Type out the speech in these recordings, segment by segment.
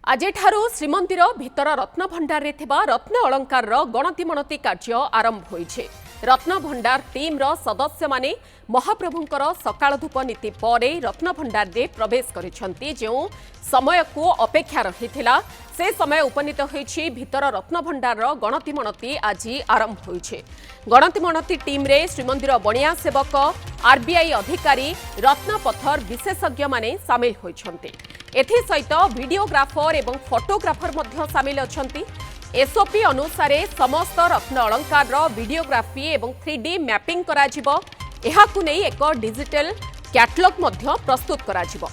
ଆଜିଠାରୁ ଶ୍ରୀମନ୍ଦିର ଭିତର ରତ୍ନଭଣ୍ଡାରରେ ଥିବା ରତ୍ନ ଅଳଙ୍କାରର ଗଣତି ମଣତି କାର୍ଯ୍ୟ ଆରମ୍ଭ ହୋଇଛି। ରତ୍ନଭଣ୍ଡାର ଟିମ୍ର ସଦସ୍ୟମାନେ ମହାପ୍ରଭୁଙ୍କର ସକାଳ ଧୂପ ନୀତି ପରେ ରତ୍ନଭଣ୍ଡାରରେ ପ୍ରବେଶ କରିଛନ୍ତି। ଯେଉଁ ସମୟକୁ ଅପେକ୍ଷା ରହିଥିଲା ସେ ସମୟ ଉପନୀତ ହୋଇଛି। ଭିତର ରତ୍ନଭଣ୍ଡାରର ଗଣତି ମଣତି ଆଜି ଆରମ୍ଭ ହୋଇଛି। ଗଣତି ମଣତି ଟିମ୍ରେ ଶ୍ରୀମନ୍ଦିର ବଣିଆ ସେବକ, ଆରବିଆଇ ଅଧିକାରୀ, ରତ୍ନପଥର ବିଶେଷଜ୍ଞମାନେ ସାମିଲ ହୋଇଛନ୍ତି। एसहित वीडियोग्राफर एवं फोटोग्राफर सामिल अछंती। एसओपी अनुसार समस्त रत्न अलंकार वीडियोग्राफी एवं 3D मैपिंग कराजिबो। एहाकु नै एक डिजिटल कैटलॉग प्रस्तुत कराजिबो,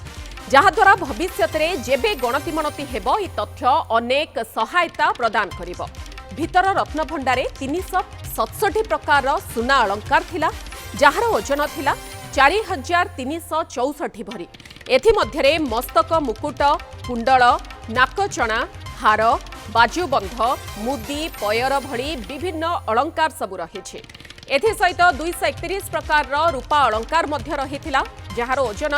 जहाद्वारा भविष्य में जेबे गणति मणति हेबो ई तथ्य अनेक सहायता प्रदान करिबो। भितर रत्नभंडारे 367 प्रकार सुना अलंकार थिला, जहार ओजन थिला 4364 भरी। एथिमध्यरे मस्तक मुकुट, कुंडल, नाकचणा, हार, बाजुबंध, मुदी, पयर भली विभिन्न अलंकार सबु रहिछि। एथिसहित 231 प्रकार रूपा अलंकार मध्य रहिथिला, जहार ओजन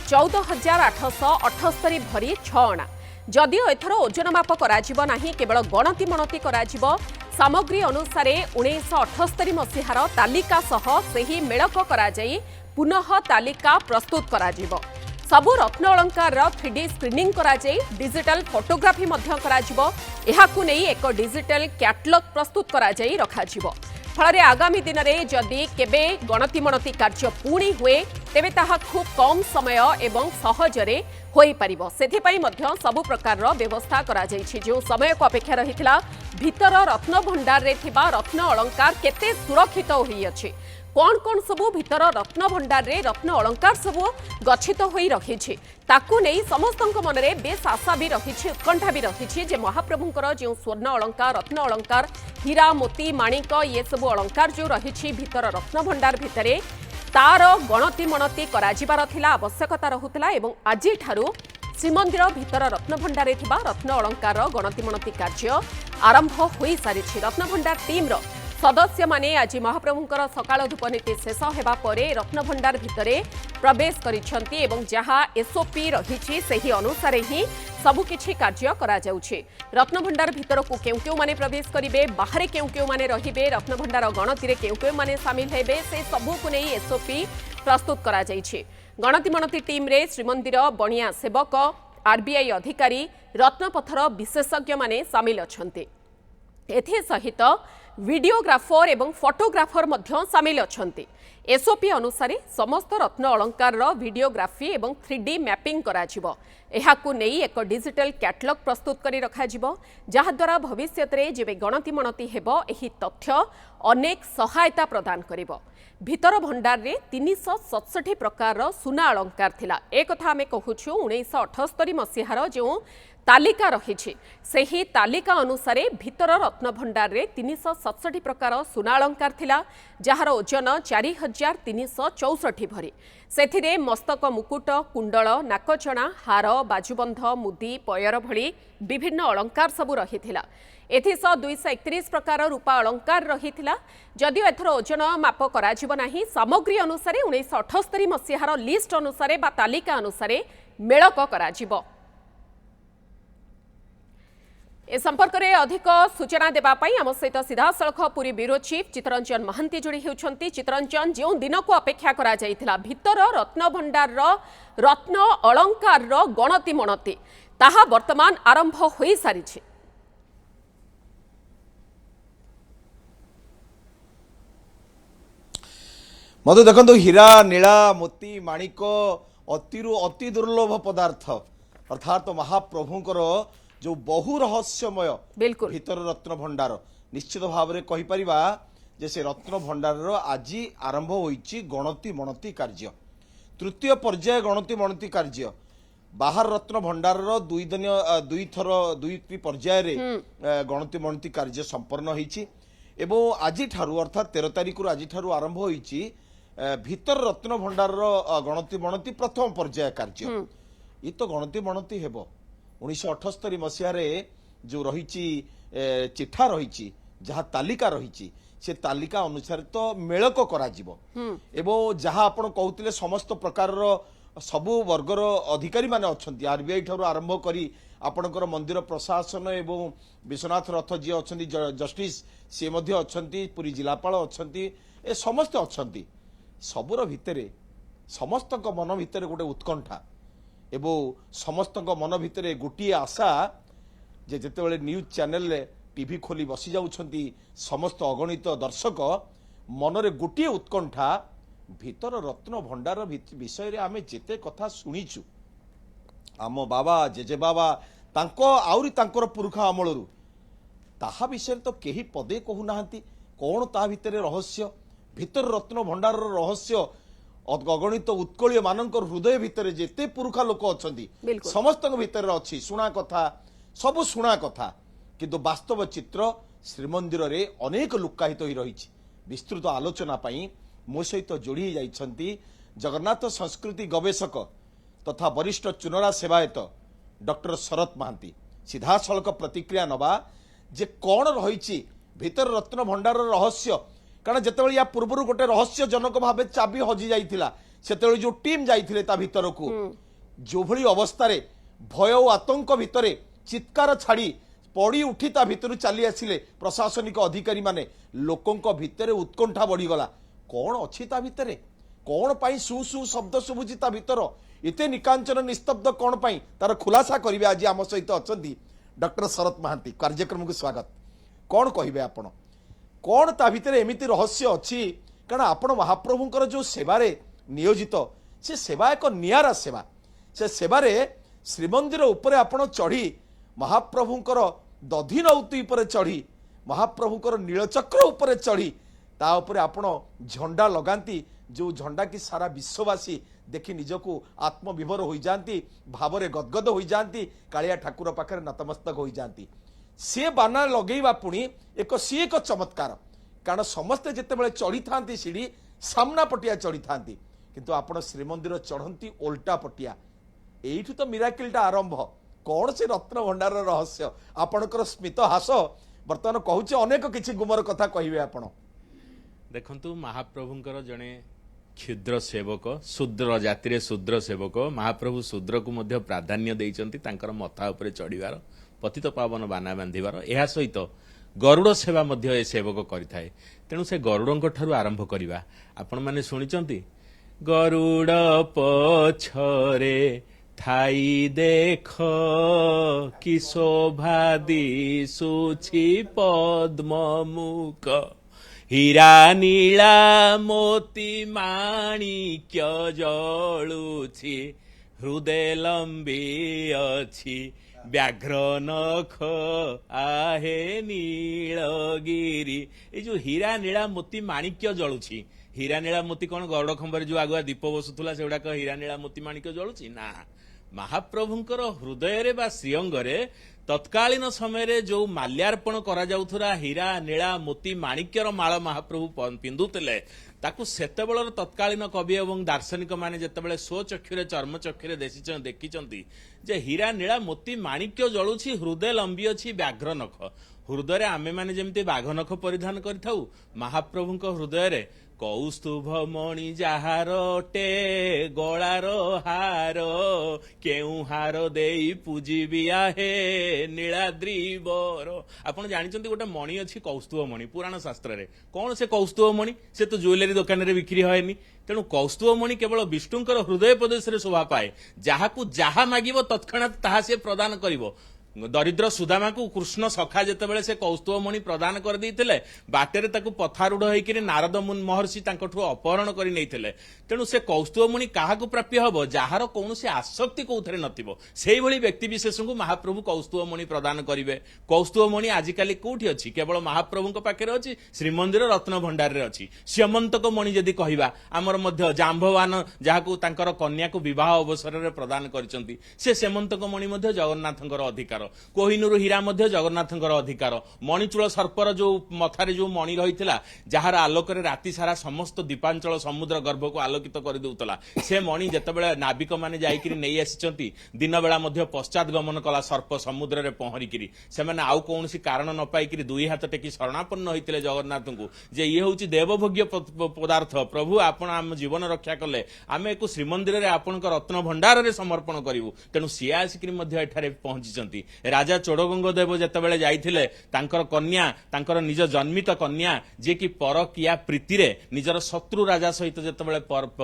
14878 भरी 6 अणा। जदिओ एथर ओजन माप कराजिबो नाही, केवल गणति मणति कराजिबो। सामग्री अनुसार 1978 मसीहार तालिका सह सेही मेलक कराଯାଇ पुनः तालिका प्रस्तुत कराजिबो। सबु रत्न अलंकार 3D स्क्रीनिंग कराଯାଇ डिजिटल फोटोग्राफी मध्य कराजिबो। एहाकु नै एक डिजिटल कैटलॉग प्रस्तुत कराଯାଇ रखाजिबो। फलरे आगामी दिन में जदि केबे गणति मणति कार्य पुणी हुए तेबे ताहा खूब कम समय एवं सहजरे होई परिबो। सेथिपई मध्य सबु प्रकार व्यवस्था कराଯାଇଛି। जो समय को अपेक्षा रहिथिला भितर रत्न भंडार रे थिबा रत्न अलंकार केते सुरक्षित होई अछि, कौन कौन सबू भितर रत्न भंडार रे रत्न अलंकार सबू गच्छित होई रहिछि, ताकू नै समस्तक मनरे बेस आशा भी रहिछि, उत्कंठा भी रहिछि जे महाप्रभुंकर जो स्वर्ण अलंकार, रत्न अलंकार, हीरा, मोती, माणिक ये सबू अलंकार जो रहिछि भितर रत्न भंडार भितरे तार गणति मणति कराजिबार थिला आवश्यकता रहुतला। एवं आजि ठारू श्रीमंदिर भितर रत्न भंडारे थिबा रत्न अलंकार गणति मणति कार्य आरंभ होई सारिछि। रत्न भंडार टीम सदस्य माने आज महाप्रभुंकर सकाळ धूप नीति शेष हेबा परे रत्नभंडार भितरे प्रवेश करिसंती एवं जहा एसओपी रहिछि सेही अनुसार ही सबु किछि कार्य करा जाउछि। रत्नभंडार भितर को केउ माने प्रवेश करिवे, बाहरे केउ माने रहिबे, रत्नभंडार गणति रे केउ माने शामिल हेबे, से सबु को नै एसओपी प्रस्तुत करा जाइछि। गणति मणति टीम रे श्रीमंदिर बणिया सेवक, आरबीआई अधिकारी, रत्नपथर विशेषज्ञ माने शामिल अछंती। एथि सहित वीडियोग्राफर एवं फोटोग्राफर मध्य सामिल अछंती। एसओपी अनुसार समस्त रत्न अलंकार वीडियोग्राफी एवं 3D मैपिंग कराजिबो। एहाकु नै एक डिजिटल कैटलॉग प्रस्तुत करी रखाजिबो, जहाद्वारा भविष्य में जेबे गणति मणति हेबो एही तथ्य अनेक सहायता प्रदान करिबो। भितर भंडार रे 367 प्रकार सुना अलंकार थिला। एक कथा आमे कहूछु 1978 मसीहार जो तालिका रही सेही तालिका अनुसार भितर रत्न भंडार रे 367 प्रकार सुना अलंकार थिला, जहार ओजन 4364 भरी। सेथिरे मस्तक मुकुट, कुंडल, नाकचणा, हार, बाजुबंध, मुदी, पयर भली विभिन्न अलंकार सबु रहिथिला। एथिसह 231 प्रकार रूपा अलंकार रहिथिला। जदिओ एथर ओजन माप कराजिबो नाही, सामग्री अनुसार 1978 मसीहार लिस्ट अनुसार बा तालिका अनुसार मेलक कराजिबो। ए संपर्क में अधिक सूचना देवाई आम सहित सीधा सड़क पुरी ब्यूरो चीफ चित्तरंजन महांती जोड़ी होती। चित्तरंजन, जो दिन को अपेक्षा करा जाइथिला भितर रत्न भंडार रत्न अलंकार गणति मणति ताहा वर्तमान आरंभ हो सारी। मधु देखो हीरा, नीला, मोती, माणिक अति दुर्लभ पदार्थ अर्थात तो महाप्रभुंकर जो बहु रहस्यमय बिल्कुल भीतर रत्न भंडार निश्चित भाव में कहि परिबा जे से रत्न भंडार आज आरंभ होईची गणति मणति कार्य। तृतीय पर्याय गणति मणति कार्य बाहर रत्न भंडार दुई पर्याय रे गणति मणति कार्य संपन्न होईची एवं आज ठारू अर्थात 13 तारिख आज ठारू आरंभ होईची भीतर रत्न भंडार गणति मणति प्रथम पर्याय कार्य। ये तो गणति मणति हेबो 1978 मसीह जो रही चिठा रही जहाँ तालिका रही से तालिका अनुसार तो मेलक करा एवं जहाँ आपण कहते समस्त प्रकार सबु वर्गर अधिकारी माने अछंती आरबीआई ठारू आरंभ करी आपणकर मंदिर प्रशासन एवं विश्वनाथ रथ जी अछंती जस्टिस सी मध्य अछंती पुरी जिलापाल अछंती ए समस्त अछंती सबुर भितरे समस्त मन भितर गोटे उत्कंठा एवं समस्त मन भितर गोटे आशा जे जेतेबेले न्यूज चैनल टीवी खोली बसी जाउछंती समस्त अगणित दर्शक मनरे गोटे उत्कंठा भीतर रत्न भंडार विषय रे आमे जेते कथा सुनिछु आम बाबा जेजे बाबा तांको आउरी तांकर पुरुखा अमलरू ताहा विषय तो केही पदे कहू नाहंती कोन ता भितर रहस्य भीतर रत्न भंडार रहस्य अगणित उत्कलीय मानकर हृदय भितर जेते पुरुखा लोक अछंती समस्त भितर अछि सुना कथा सब सुना कथा किंतु वास्तव चित्र श्रीमंदिर रे अनेक लुकायित होई रहिछि विस्तृत आलोचना पई मो सहित जोड़ी जाइछंती जगन्नाथ संस्कृति गवेषक तथा वरिष्ठ चुनरा सेवायत डॉक्टर शरत महांती सीधासलख प्रतिक्रिया नबा जे कौन रही भीतर रत्न भंडार रहस्य कारण जितेबाला या पूर्व गोटे रहस्य जनक भाव चाबी हजि जाइथिला सेतेबेले जो टीम जाइथिले ता भीतर को जो भली अवस्था रे भय और आतंक भितर चित्कार छाड़ी पड़ी उठी ता भीतर चली आसिले प्रशासनिक अधिकारी माने लोकों भितर उत्कंठा बढ़ीगला कौन अच्छी ता भितर कौन पाई सु सु शब्द शुभुची ता भीतर इते निकांचन निस्तब्ध कौन पाई तार खुलासा करिवे आज आम सहित अछंती डॉक्टर शरत महांती कार्यक्रम को स्वागत कौन कहिबे आपण कौन ता भितर एमिति रहस्य अच्छी कारण आपण महाप्रभुंकर जो सेवारे नियोजित से सेवा एक नियारा सेवा से सेवारे श्रीमंदिर उपरे आपण चढ़ी महाप्रभुंकर दधि नौती उपरे चढ़ी महाप्रभुंकर नीलचक्र उपरे चढ़ी ता उपरे आपण झंडा लगांती जो झंडा की सारा विश्ववासी देखि निजको आत्मविभोर हो जाती भावरे गदगद हो जाती कालिया ठाकुर पाखरे नतमस्तक हो जाती सी बाना लगेवा पुणी एक चमत्कार कारण समस्ते जितेबाला चढ़ी था सीढ़ी सामना पटिया चढ़ी था किंतु आपण श्रीमंदिर चढ़ती ओल्टा पटिया एठू तो मिराकिलटा आरंभ कौन से रत्न भंडार रहस्य आपणकर स्मित हास बर्तमान कहूचे अनेक किछि गुमर कथा कहिबे आपण देखंतु महाप्रभुंकर जने क्षुद्र सेवक शूद्र जाति शूद्र सेवक महाप्रभु शूद्र को मध्य प्राधान्य देइचंती तांकर मथा उपरे चढ़ीवार पतित पावन बाना बांधिबार एहा सहित गरुड़ सेवा मध्य ए सेवक करिथाए तेणु से गरुड़ंक ठारू आरंभ करिवा आपण माने सुनिचंती गरुड़ पछरे थाई देख कि शोभा दिशुछि पद्म मुख हीरा नीला मोती माणिक्य जळुछि हृदय लंबी अछि व्याघ्र नख आहे नीलगिरी ए जो हीरा नीला मोती माणिक्य जळुछि हीरा नीला मोती कौन गौड़ खंबर जो आगुआ दीप बसुला से गुड़ाक हीरा नीला मोती माणिक्य जळुछि ना महाप्रभुंकर हृदय रे बा श्रीअंगरे तत्कालीन समय जो माल्यार्पण करा जाउथुरा हीरा नीला मोती माणिक्यर माळ महाप्रभु पिंधुतिले ताकू सेतेबेलर तत्कालीन कवि एवं दार्शनिक माने जेतेबेले स्वचक्षुरे चर्म चक्षुरे देखिचंती जे हीरा नीला मोती माणिक्य जळुछि हृदय लंबी अछि व्याघ्र नख हृदय आमे माने जेमती बाघ नख परिधान करिथाउ महाप्रभुंक हृदय रे कौस्तुभ मणि जहार टे गଳାर हार केउ हार देई पूजिबिया हे नीलाद्री बर आपण जानिचंती गोटे मणि अछि कौस्तुभ मणि पुराण शास्त्र रे कोन से कौस्तुभ मणि से तो ज्वेलरी दुकान रे बिक्री होएनी तेणु कौस्तुभ मणि केवल विष्णुंकर हृदय प्रदेश रे शोभा पाए जाहाकू जाहा मागिबो तत्क्षणात ताहा से प्रदान करिवो दरिद्र सुदामा को कृष्ण सखा जेतेबेले से कौस्तुभ मणि प्रदान कर देइथिले बाटेरे ताकू पथारूढ़ होइकिरि नारद महर्षि तांकठु अपहरण करि नेइथिले तेणु से कौस्तुभ मणि काहाकू प्राप्य हबो जाहार कोनोसी आसक्ति कोउथरे नथिबो सेहि भली व्यक्ति विशेष को महाप्रभु कौस्तुभ मणि प्रदान करिवे कौस्तुभ मणि आजिकाली कोउठी अछि केवल महाप्रभुଙ୍କ पाखरे अछि श्रीमंदिर रत्न भंडार रे अछि श्यमंतक मणि जदि कहिबा हमर मध्य जाम्बवान जाहाकू तांकर कन्या को विवाह अवसर रे प्रदान करिसंती से श्यमंतक मणि मध्य जगन्नाथंकर अधिकार कोहिनूर हीरा मध्य जगन्नाथंकर अधिकार मणिचूल सर्पर जो मथारे जो मणि रही जार आलोक राति सारा समस्त द्वीपांचल समुद्र गर्भ को आलोकित कर देउतला से मणि जेतेबेले नाविक माने जाइकिरी नै आसिचंती दिन बेला मध्य पश्चात गमन कला सर्प समुद्र रे पहरिकिरी से माने आउ कोनोसी कारण न पाइकिरी दुई हाथ टेकी शरणापन्न होइतिले जगन्नाथ को जे ये होउची देवभोग्य पदार्थ प्रभु आपण आम जीवन रक्षा कले आमे एको श्रीमंदिर रे आपणक रत्न भंडार रे समर्पण करिवु तेनु सिया आसिकिरी मध्य एठारे पहुंचीचंती राजा चोडगंग देव जेतेबेले जाइथिले तांकर कन्या तांकर निज जन्मित कन्या जे कि परकिया प्रीति रे निजर शत्रु राजा सहित जेतेबेले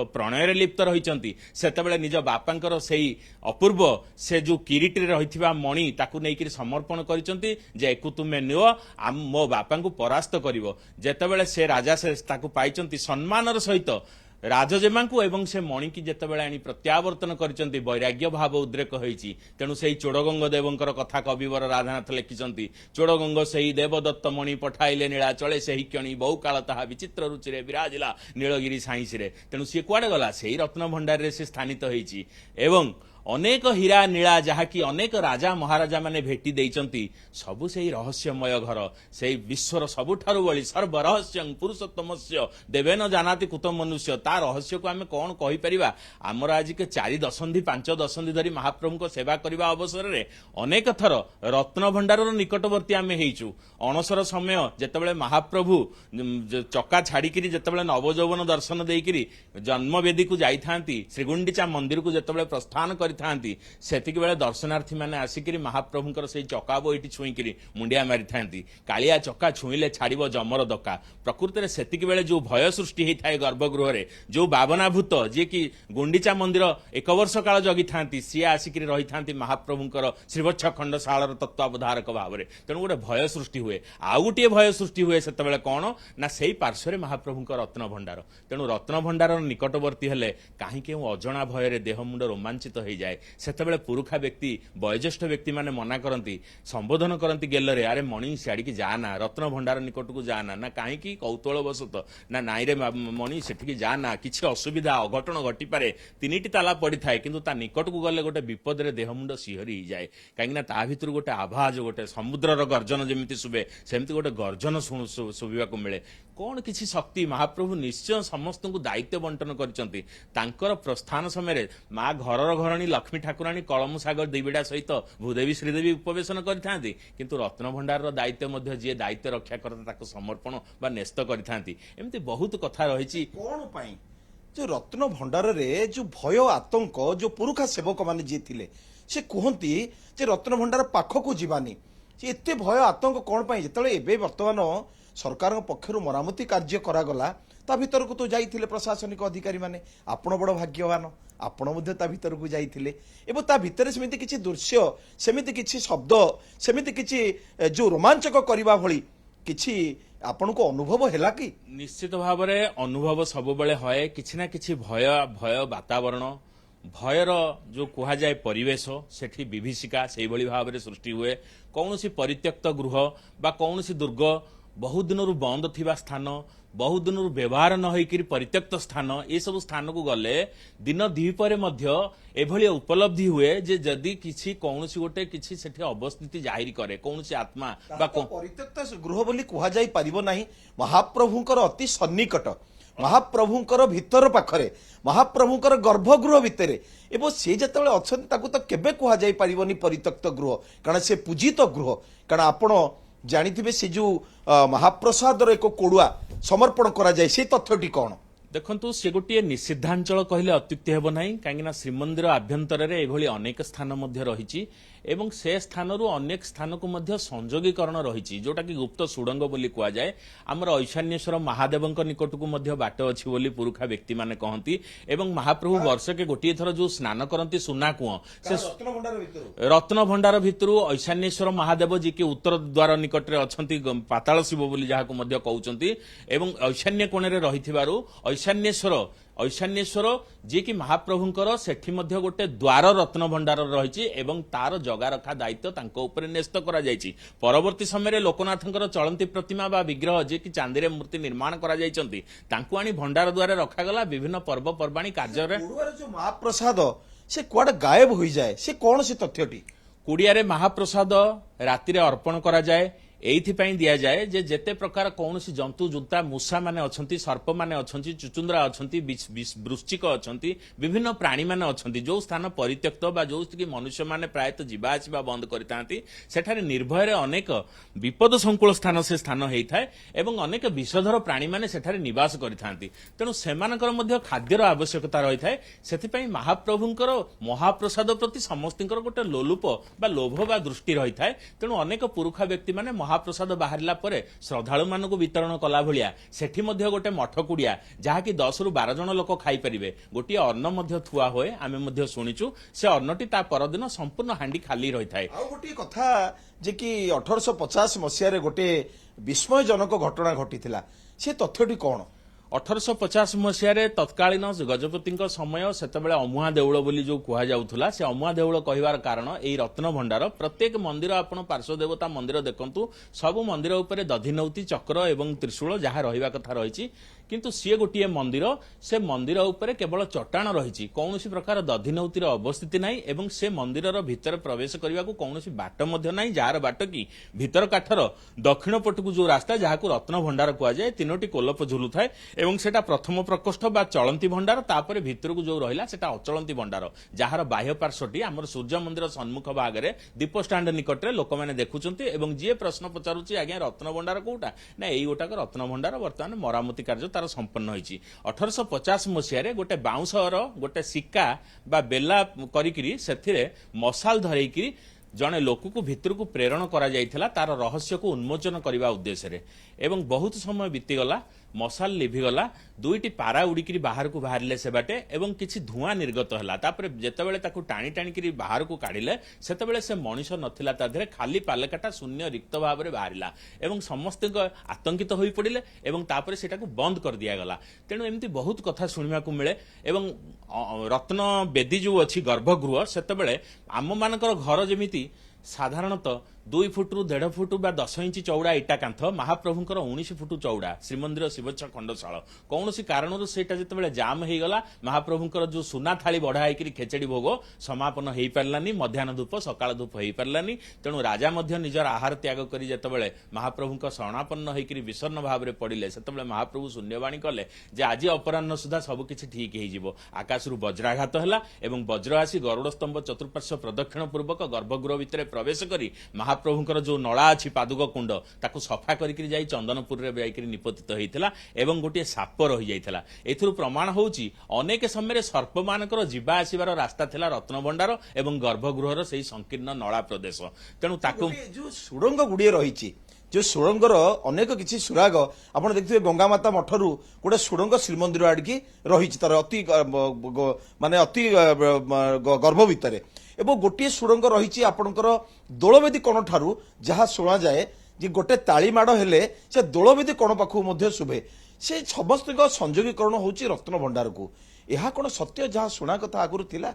प्रणय रे लिप्त रहिचंती सेतेबेले निज बापांकर सेही अपूर्व से जो किरीट रे रहिथिबा मणि ताकू नेइकिरी समर्पण करिचंती जे एकु तुमे नियो मो बापा को परास्त करिवो जेतेबेले से राजा से ताकू पाइचंती सम्मानर सहित राजजेमा एवं से मणि की जेतेबेले आनी प्रत्यावर्तन करिसंती वैराग्य भाव उद्रेक होईची तेणु सेही चोडगंग देवंकर कथा कविवर राधानाथ लिखिसंती चोडगंग सेही देवदत्त मणि पठाइले नीलाचले सेही क्षणी बहु काल ताहा विचित्र रुचिरे विराजिला नीलगिरी साइंसरे तेणु सी कुआडे गला सेही रत्न भंडार रे से स्थानित होईची एवं अनेक हीरा नीला जहाँकि अनेक राजा महाराजा माने भेटी देइचंती सबु सेही रहस्यमय घर सेही विश्वर सबुठारु बळी सर्व रहस्यं पुरुषोत्तमस्य देवेन जानाति कुत मनुष्य ता रहस्य को आमे कोन कहि परिबा हमर आज के 4 दशंधि 5 दशंधि धरी महाप्रभु को सेवा करिबा अवसर रे अनेक थर रत्न भंडारर निकटवर्ती आमे हेइचु अणसर समय जेतेबेले महाप्रभु चक्का छाड़ीकिरी जेतेबेले नवजौवन दर्शन देइकिरी जन्मवेदी को जाइथांती श्रीगुंडीचा मंदिर को जेतेबेले प्रस्थान करि सेतिक बेले दर्शनार्थी माने आसिकिरी महाप्रभुंकर से चका बोइटी छुईकिरी मुंडिया मारी थांती कालिया चका छुईले छाड़िबो जमर दका प्रकृति रे सेतिक बेले जो भय सृष्टि हेइ थाए गर्भगृह रे जो बावनाभूत जे कि गुंडीचा मंदिर 1 वर्ष काल जगी थांती सी आसिकिरी रही थांती महाप्रभुंकर श्रीवत्स खंडशालार तत्वावधारक भाव रे तेणु गोटे भय सृष्टि हुए आउ गोटे भय सृष्टि हुए सेते बेले कोन ना सेही पार्श्वरे महाप्रभुंकर रत्न भंडार तेणु रत्न भंडारर निकटवर्ती हेले काहे के अजणा भय रे देह मुंड रोमांचित होई जाए सेतेबेले पुरुखा व्यक्ति वयोज्येष्ठ व्यक्ति माने मना करती संबोधन करती गेलरे अरे मणि सियाड़ी की जाना रत्न भंडार निकट को जाना ना कहीं कौतूहल बसत ना नाई रे मणि सेठी जाना किसी असुविधा अघटन घटी पारे 3टी ताला पड़ी थाए किंतु ता निकट को गले गोटे विपद रे देह मुंड सिहरी जाए कहीं ता भितर गोटे आवाज गोटे समुद्रर गर्जन जमिति शुभे सेमती गोटे गर्जन शुभिबा को मिले कौन किसी शक्ति महाप्रभु निश्चय समस्त को दायित्व बंटन करचंती तांकर प्रस्थान समय माँ घरर घरणी लक्ष्मी ठाकुराणी कलम सागर दिविड़ा सहित भूदेवी श्रीदेवी उपवेशन करथांती किंतु रत्न भंडार दायित्व मध्य जे दायित्व रक्षा करता ताको समर्पण बा न्यस्त करथांती एमती बहुत कथा रहिछि कोन पई जो रत्न भंडार रे जो भय आतंक जो पुरुखा सेवक माने जे थिले से कहती जे रत्न भंडार पाखक जीवानी जे एते भय आतंक कोन पई जेतले एबे वर्तमान सरकार पक्षर मरामती कार्य करागला ता भीतर को तो जाइथिले प्रशासनिक अधिकारी माने आपण बड़ भाग्यवान आपण मध्ये ता भीतर को जाइथिले एबो ता भीतर सेमिति किछि दृश्य सेमिति किछि शब्द सेमिति किछि जो रोमांचक करिबा भली किछि आपण को अनुभव हैला कि निश्चित भाव रे अनुभव सब बेले होए किछि ना किछि भय भय वातावरण भयर जो कुहा जाए परिवेश सेठी विभीषिका सेही भली भाव रे सृष्टि हुए कौनसी परित्यक्त गृह बा कौनसी दुर्ग बहुत दिन बंद थिबा स्थान बहुत दिन व्यवहार न होइकिरी परित्यक्त स्थान ये सब स्थान को गले दिन द्विपरे मध्य एभली उपलब्धि हुए जे जदि किछि कौनसी गोटे किछि सेठी अवस्थिति जाहिर करे कौनसी आत्मा बा परित्यक्त गृह बोली कुहा जाई परिबो नाही महाप्रभुंकर अति सन्निकट महाप्रभुंकर भीतर पाखरे महाप्रभुंकर गर्भगृह भितरे एवं से जतबेले अछन ताकू तो केबे कुहा जाई परिबोनी परित्यक्त गृह कारण से पूजित गृह कारण आपण जानिथिबे से जो महाप्रसाद एक कोड़ुआ समर्पण करा जाए से तथ्यटी कौन देखंतु से गोटे निषिद्धांचल कहले अत्युक्ति हेब नाही काहेकि श्रीमंदिर आभ्यंतर रे एभली अनेक स्थान मध्ये रहिछि एवं से स्थानरू अनेक स्थान को मध्य संयोगीकरण रहिछि जोटा कि गुप्त सुडंग बोली कुआ जाए आमर ऐशान्येश्वर महादेवंक निकट को मध्य बाट अछि बोली पुरुखा व्यक्ति माने कहंती एवं महाप्रभु वर्ष के गोटे थर जो स्नान करंती सुना कुओ से रत्न भंडार भितरु ऐशान्येश्वर महादेव जी के उत्तर द्वार निकट रे अछंती पाताल शिव बोली जहा को मध्य कहउचंती एवं ऐशान्य कोणे रे रहिथिबारु ऐशान्येश्वर जी कि महाप्रभुंकर सेठी मध्य गोटे द्वार रत्न भंडार रही एवं तार जगा रखा दायित्व तांको ऊपर न्यस्त करा जायछि परवर्ती समय लोकनाथंकर चलंती प्रतिमा बा विग्रह जे कि चांदी रे मूर्ति निर्माण करा जायछंती तांको आनी भंडार द्वारा रखा गला विभिन्न पर्व पर्वाणी कार्य रे जो महाप्रसाद से कुआडे गायब होई जाए से कौन से तथ्यटी कुड़िया महाप्रसाद राति अर्पण कराए एइथिपाई दिया जाए जे जेते प्रकार कौनसी जंतु जुंता मूषा माने अछंती सर्प माने अछंती चुचुंद्रा अछंती वृश्चिक अछंती विभिन्न प्राणी माने अछंती जो स्थान परित्यक्त बा जो कि मनुष्य माने प्रायतः जीवा आसीबा बंद करतांती सेठारे निर्भय अनेक विपद संकुल स्थान से स्थान होइथाय एवं अनेक विषधर प्राणी माने सेठारे निवास करथांती तेणु सेमानकर मध्य खाद्यर आवश्यकता रही थाए सेथिपाई महाप्रभुंकर महाप्रसाद प्रति समस्तिंकर गोटे लोलुप बा लोभ बा दृष्टि रही थाए तेणु अनेक पुरुखा व्यक्ति माने महाप्रसाद बाहरिला परे श्रद्धालु मानक वितरण कला भलिया सेठी मध्य गोटे मठ कुड़िया जहाँकि 10 रु 12 जन लोक खाई परिबे गोटे अन्न मध्य थुआ होए आमे मध्य सुनिचु से अन्नटी ता परदिन संपूर्ण हांडी खाली रही थाए। आ गोटे कथा जे कि 1850 मसीह रे गोटे विस्मयजनक घटना घटिथिला से तथ्यटी कोन 1850 मसीह तत्कालीन गजपति समय सेतबेले अमुहा देउल बोली जो कुहा जाउथुला से अमुहा देउल कहिवार कारण एई रत्न भंडार प्रत्येक मंदिर आपण पार्श्व देवता मंदिर देखंतु सब मंदिर उपरे दधिनौती चक्र एवं त्रिशूल जहाँ रहिबा कथा रहिछि किंतु सी गोटे मंदिर से मंदिर उपरे केवल चट्टाण रही कौन प्रकार दधिनौतिर अवस्थिति नहीं एवं से मंदिर भितर प्रवेश करने को कौन बाट नहीं जार बाट कि भितर काठर दक्षिण पटक जो रास्ता जहाँ को रत्न भंडार कहुए 3टी कोलप झुलू थाए एवं सेटा प्रथम प्रकोष्ठ बा चलती भंडार तापर भितर को जो रहा सेटा अचलती भंडार जार बाह्य पार्श्वटी आम सूर्य मंदिर सम्मुख भागे दीप स्टाण्ड निकटने लोक मैंने देखुंत एवं जी प्रश्न पचारुच्ची आज्ञा रत्न भंडार कौटा ना यही गोटाक रत्न भंडार बर्तमान मरामती कार्य तार संपन्न होइछि 1850 मसीह गोटे बाउंसर गोटे सिक्का बा बेला करिकिरी सेथिरे मसाल धरैकिरी जड़े लोक को भितर को प्रेरण करा जाइथिला तार रहस्य को उन्मोचन करने उद्देश्य रे एवं बहुत समय बीतीगला मसाल लिभिगला 2टी पारा उड़िकी बाहर को बाहरिले से बाटे एवं किछि धुआं निर्गत हला तापर जेतेबेले ताकू टाणी टाणी बाहर को काढिले सेतेबेले से मनीष नथिला ता धरे खाली पालेकाटा शून्य रिक्त भाव में बाहरिला एवं समस्त आतंकित होई पड़िले एवं तापर सेटा को बंद कर दिया गला तेणु एमती बहुत कथा सुनिबा को मिले एवं रत्न बेदी जो अच्छी गर्भगृह सेतेबेले आम मानकर घर जेमिति साधारणतः 2 फुट रु 1.5 फुट बा 10 इंच चौड़ा इटा कांथ महाप्रभुंकर 19 फुट चौड़ा श्रीमंदिर शिवच्छा खंडशाल कौन कारण से जिते जाम हो गला महाप्रभुंकर जो सुना थाली बढ़ाई खेचेड़ी भोग समापन हो पारानी मध्याह्न धूप सकाळ धूप हो पारानी तेणु राजा निजर आहार त्याग करी जिते महाप्रभुंक शरणापन्न होकर विषन्न भाव में पड़े से महाप्रभु शून्यवाणी कले जे आज अपराह्न सुधा सबकिछि ठीक हो आकाश वज्राघात है एवं वज्र आसी गरुड़ स्तंभ चतुर्पार्श्व प्रदक्षिण पूर्वक गर्भगृह भितर प्रवेश करी महाप्रभुंकर जो नला अच्छी पादुक कुंड ताकू सफा करके जाई चंदनपुर रे जाई निपतित होइथिला एवं गोटे साप रही जाइथिला एथुरु प्रमाण होउची अनेक समय सर्प मानकर जीवा आसीबार रास्ता थिला रत्न भंडार एवं गर्भगृहर सेही संकीर्ण नला प्रदेश तेणु ताकू जो सुड़ंग गुड़िए रही जो सुड़ंगर अनेक किसी सुराग आप देखिए गंगामाता मठरू गोटे सुड़ंग श्रीमंदिर आड़की रही तार अति माने अति गर्भ भितर एवं गोटे सुड़ंग रही आपणकर दोलवेदी कोण ठारू जहाँ शुणा जाए जे गोटे ताली माड़ हेले से दोलवेदी कोण पाखु शुभे से समस्त संयोगीकरण होची रत्न भंडार को यह कौन सत्य जहाँ शुणा कथा आगुरी थिला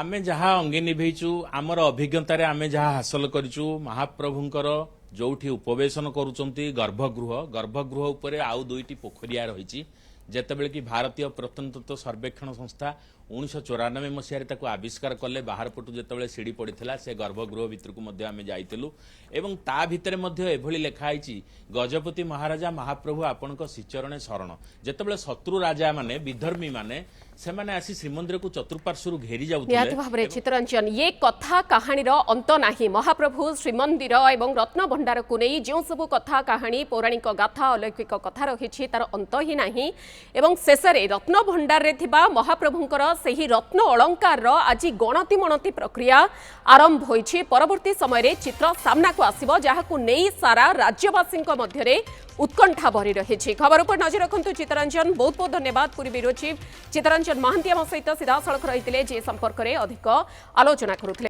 आमे जहाँ अंगे निभेचु आमर अभिज्ञतार आमे जहाँ हासिल करिचु महाप्रभुंकर जोठी उपवेशन करुचंती गर्भगृह उपरे आउ 2टी पोखरिया रही जेतेबेले कि भारतीय प्रत्नतत्व सर्वेक्षण संस्था 1994 मसीह आविष्कार कले बाहर पटू जिते सीढ़ी पड़ा से गर्भगृह भितर को आम जाइलु एवं ता भितर एभली लिखाई गजपति महाराजा महाप्रभु आपण श्रीचरणे शरण जितेबाला शत्रु राजा माने विधर्मी माने सेमाने आसी श्रीमंदिर को चतुर्पार्श्व घेरी जाउथिले चित्तरंजन ये कथा कहानी अंत नाही महाप्रभु श्रीमंदिर एवं रत्न भंडार को नहीं जो सब कथा कहानी पौराणिक गाथा अलौकिक कथा रही तार अंत ही नाही एवं शेष में रत्न भंडार रे थिबा महाप्रभुंकर सेही रत्न अलंकार आज गणति मणति प्रक्रिया आरंभ होइछि परवर्ती समय रे चित्र सामना को आसिबो जाहाकु नेई सारा राज्यवासी मध्य उत्कंठा भरी रही खबर पर नजर रखु चित्तरंजन बहुत बहुत धन्यवाद पूरी ब्यूरो चीफ चित्तरंजन महांती आम सहित सीधा सड़क रही जे संपर्क में अधिक आलोचना करुले।